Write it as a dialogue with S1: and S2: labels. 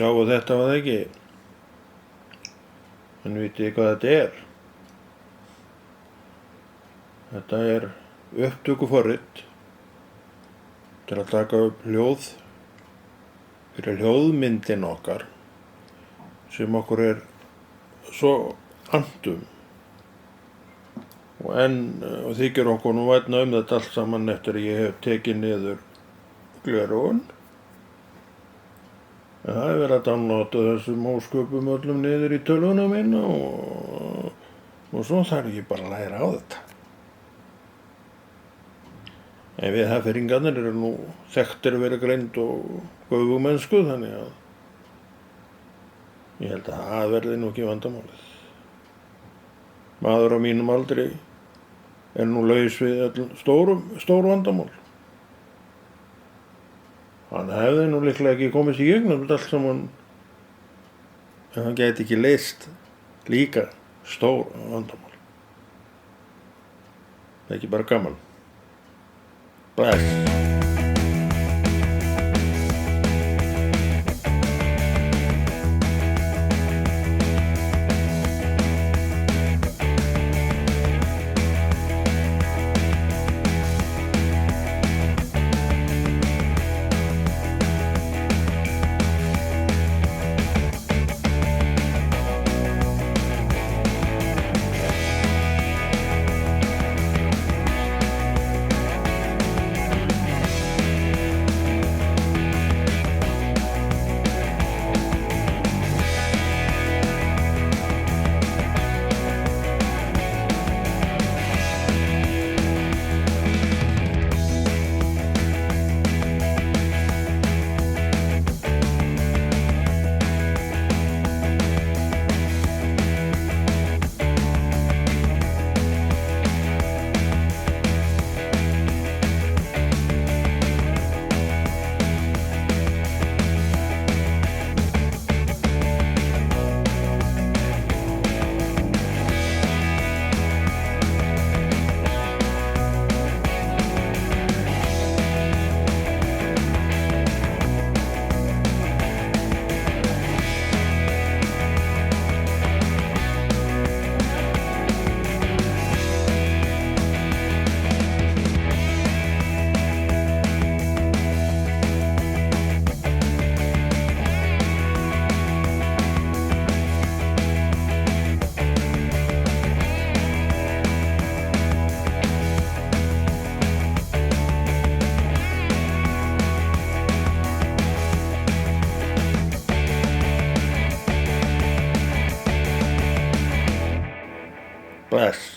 S1: sáu þetta var það ekki. En vitið þið hvað þetta er? Þetta er upptökuforrit til að taka upp hljóð fyrir hljóðmyndin okkar sem okkur er svo annt og þykir okkur nú vænna þetta allt saman eftir að ég hef tekið niður gleraugun. En það er verið að downloada þessum ósköpum öllum niður í tölvuna mína og svo þarf ég bara að læra á þetta. En við Hafnfirðingarnir eru nú þekktir að vera greind og göfumennsku, þannig að ég held að það verði nú ekki vandamálið. Maður á mínum aldri er nú laus við öll stór vandamál. Hann hefði nú líklega ekki komist í gegnum þetta allt saman en hann gæti ekki leyst líka stór vandamál. Það er ekki bara gaman. Bless. Bless.